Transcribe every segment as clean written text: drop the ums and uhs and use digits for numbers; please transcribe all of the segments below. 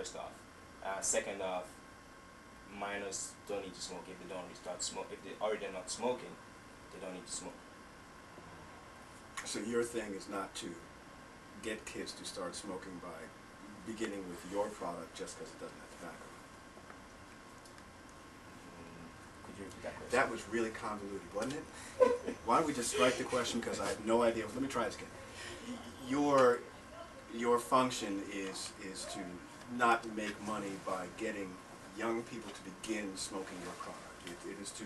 first off. Second off, minors don't need to smoke if they don't restart smoke. If they already are not smoking, they don't need to smoke. So your thing is not to get kids to start smoking by beginning with your product just because it doesn't have tobacco. Could you repeat that question? That was really convoluted, wasn't it? Why don't we just strike the question because I have no idea. Let me try this again. Your function is to not make money by getting young people to begin smoking your product. It is to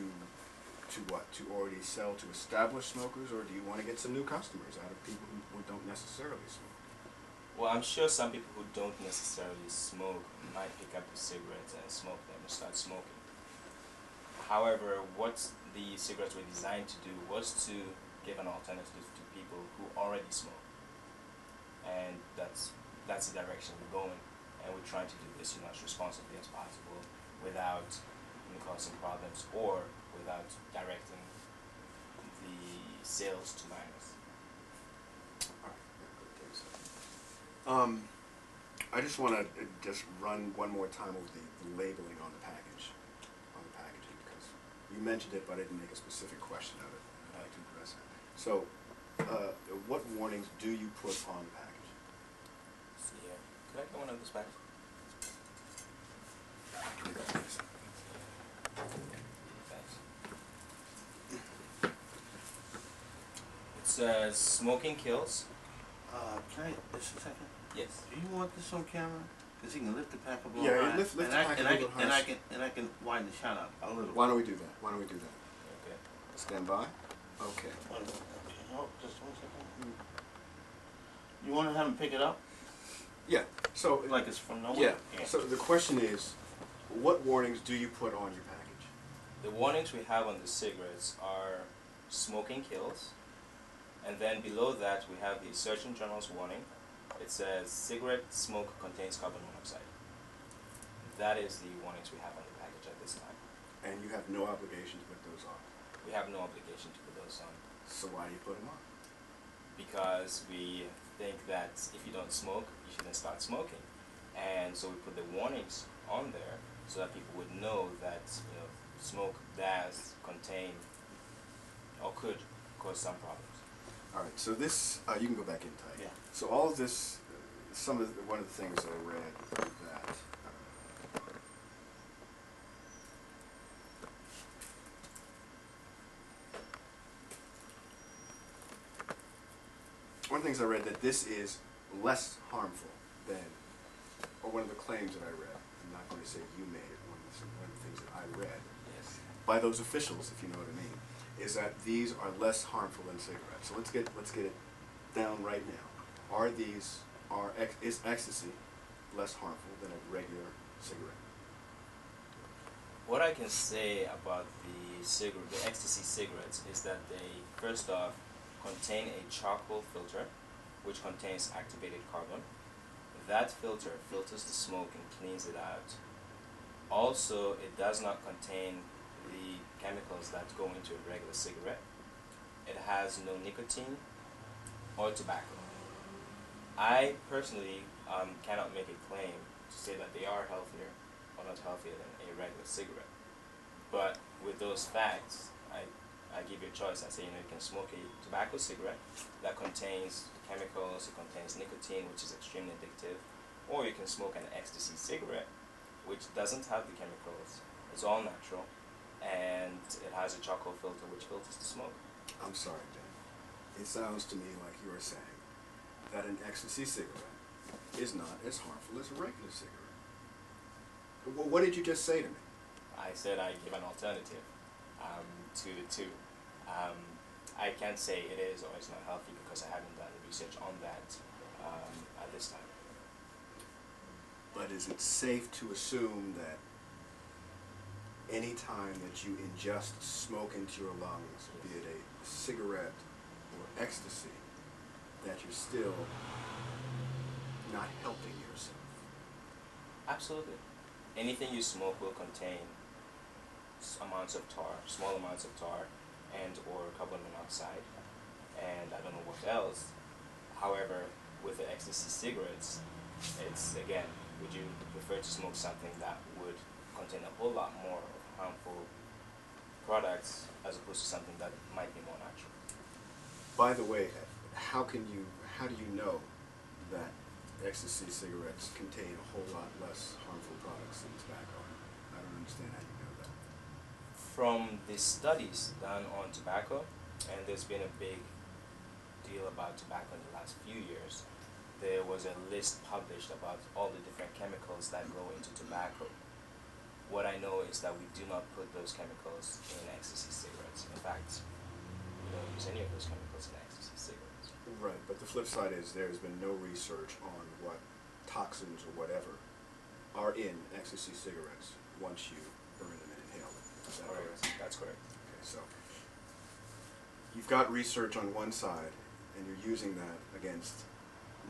what? To already sell to established smokers, or do you want to get some new customers out of people who don't necessarily smoke? Well, I'm sure some people who don't necessarily smoke might pick up the cigarettes and smoke them and start smoking. However, what the cigarettes were designed to do was to give an alternative to people who already smoke. And that's the direction we're going. And we're trying to do this, as responsibly as possible without causing problems or without directing the sales to minors. I just want to just run one more time over the labeling on the packaging, because you mentioned it, but I didn't make a specific question of it. I'd like to address it. So, what warnings do you put on the package? See here. Could I get one of those back? Thanks. It says smoking kills. Can I, just a second? Yes. Do you want this on camera? Because he can lift the pack up a Yeah, little high, lift the pack a little high. and I can widen the shot out a little. Why don't we do that? Okay. Stand by. Okay. Oh, just 1 second. You want to have him pick it up? Yeah. So Like it's from nowhere? yeah. So the question is, what warnings do you put on your package? The warnings we have on the cigarettes are smoking kills, and then below that we have the Surgeon General's warning. It says cigarette smoke contains carbon monoxide. That is the warnings we have on the package at this time. And you have no obligation to put those on. We have no obligation to put those on So why do you put them on? because we think that if you don't smoke, you shouldn't start smoking. And so we put the warnings on there so that people would know that smoke does contain or could cause some problems. All right. So this you can go back in tight. Yeah. So all of this, one of the things that I read that. One of the things I read that this is less harmful than, or one of the claims that I read. I'm not going to say you made it. One of the things that I read Yes. by those officials, if you know what I mean, is that these are less harmful than cigarettes. So let's get it down right now. Is ecstasy less harmful than a regular cigarette? What I can say about the ecstasy cigarettes is that they, first off, contain a charcoal filter which contains activated carbon. That filter filters the smoke and cleans it out. Also, it does not contain the chemicals that go into a regular cigarette. It has no nicotine or tobacco. I personally cannot make a claim to say that they are healthier or not healthier than a regular cigarette. But with those facts, I give you a choice. I say, you can smoke a tobacco cigarette that contains chemicals, it contains nicotine, which is extremely addictive, or you can smoke an ecstasy cigarette, which doesn't have the chemicals. It's all natural, and it has a charcoal filter which filters the smoke. I'm sorry, Ben. It sounds to me like you are saying that an ecstasy cigarette is not as harmful as a regular cigarette. What did you just say to me? I said I give an alternative to the two. I can't say it is or it's not healthy because I haven't done research on that at this time. But is it safe to assume that any time that you ingest smoke into your lungs, be it a cigarette or ecstasy, that you're still not helping yourself? Absolutely. Anything you smoke will contain amounts of tar, small amounts of tar, and or carbon monoxide, and I don't know what else. However, with the ecstasy cigarettes, it's again, would you prefer to smoke something that would contain a whole lot more of harmful products as opposed to something that might be more natural. By the way, how do you know that ecstasy cigarettes contain a whole lot less harmful products than tobacco? I don't understand how you know that. From the studies done on tobacco, and there's been a big deal about tobacco in the last few years, there was a list published about all the different chemicals that go into tobacco. What I know is that we do not put those chemicals in ecstasy cigarettes. In fact, we don't use any of those chemicals in ecstasy cigarettes. Right, but the flip side is there's been no research on what toxins or whatever are in ecstasy cigarettes once you burn them and inhale them. Is that correct? That's correct. Okay, so you've got research on one side, and you're using that against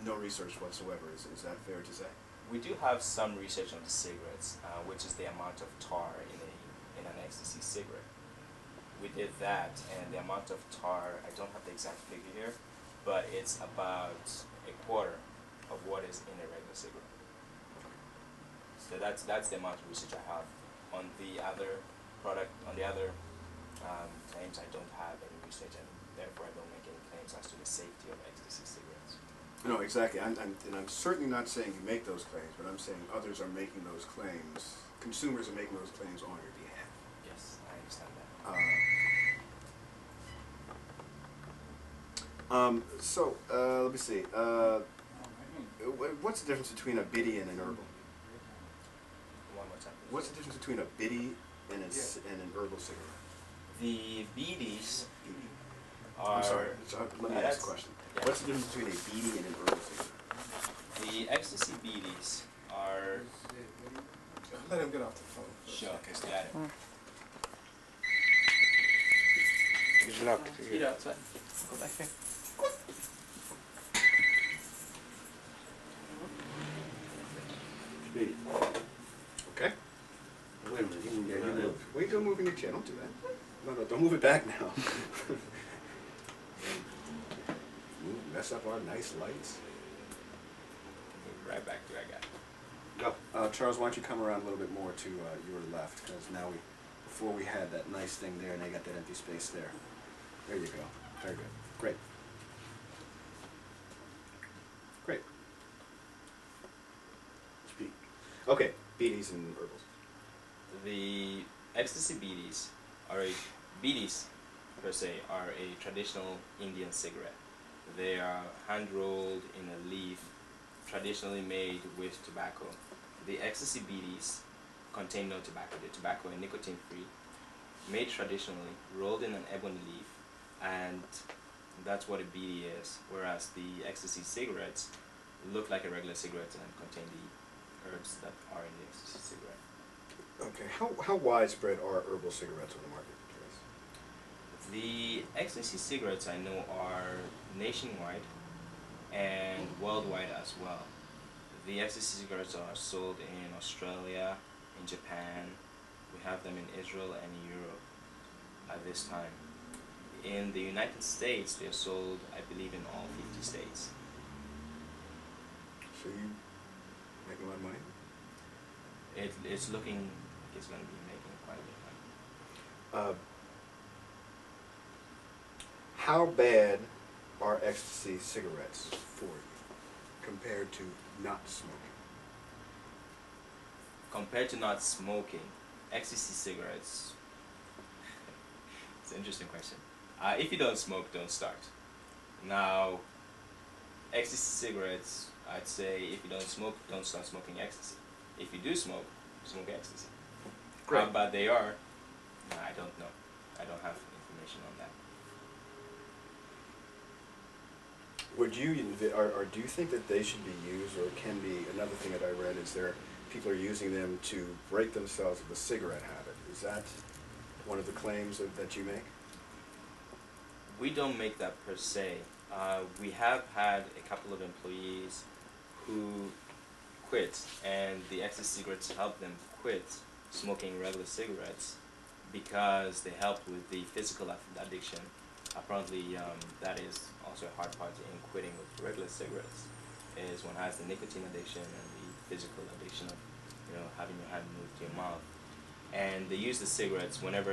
no research whatsoever. Is that fair to say? We do have some research on the cigarettes, which is the amount of tar in an ecstasy cigarette. We did that, and the amount of tar, I don't have the exact figure here, but it's about a quarter of what is in a regular cigarette. So that's the amount of research I have. On the other claims, I don't have any research, and therefore I don't make any claims as to the safety of ecstasy cigarettes. No, exactly. And I'm certainly not saying you make those claims, but I'm saying others are making those claims. Consumers are making those claims on your behalf. Yes, I understand that. Let me see. What's the difference between a biddy and an herbal? One more time, please. What's the difference between a biddy and an herbal cigarette? The BDs Biddy. are... I'm sorry. Let me ask a question. Yeah. What's the difference between a biddy and an herbal cigarette? The ecstasy BDs are... Let him get off the phone. Sure, Okay, stop. got it. It's locked. Peter, outside. Go back here. Biddy. Okay. Wait a minute. You move. Wait, don't move in your chair. Don't do that. No, don't move it back now. Mess up our nice lights. Move right back to where I got it. Go. Charles, why don't you come around a little bit more to your left, because now before we had that nice thing there, and they got that empty space there. There you go. Very good. Great. Great. Speak. Okay, BDs and herbals. The ecstasy BDs BDs per se are a traditional Indian cigarette. They are hand rolled in a leaf, traditionally made with tobacco. The ecstasy BDs contain no tobacco. The tobacco is nicotine free, made traditionally, rolled in an ebony leaf, and that's what a BD is. Whereas the ecstasy cigarettes look like a regular cigarette and contain the herbs that are in the ecstasy cigarette. Okay, how widespread are herbal cigarettes on the market, Charles? The ecstasy cigarettes I know are nationwide and worldwide as well. The ecstasy cigarettes are sold in Australia, in Japan. We have them in Israel and Europe at this time. In the United States, they're sold, I believe, in all 50 states. So you making a lot of money? It's looking like it's going to be making quite a bit of money. How bad are ecstasy cigarettes for you compared to not smoking? Compared to not smoking, ecstasy cigarettes, it's an interesting question. If you don't smoke, don't start. Now, ecstasy cigarettes, I'd say if you don't smoke, don't start smoking ecstasy. If you do smoke, smoke ecstasy. Great. How bad they are, I don't know. I don't have information on that. Would you, or do you think that they should be used, or can be, another thing that I read is people are using them to break themselves of the cigarette habit. Is that one of the claims that you make? We don't make that per se. We have had a couple of employees who quit, and the ecstasy cigarettes helped them quit smoking regular cigarettes because they helped with the physical addiction. Apparently, that is also a hard part in quitting with regular cigarettes, is one has the nicotine addiction and the physical addiction of to your mouth. And they use the cigarettes whenever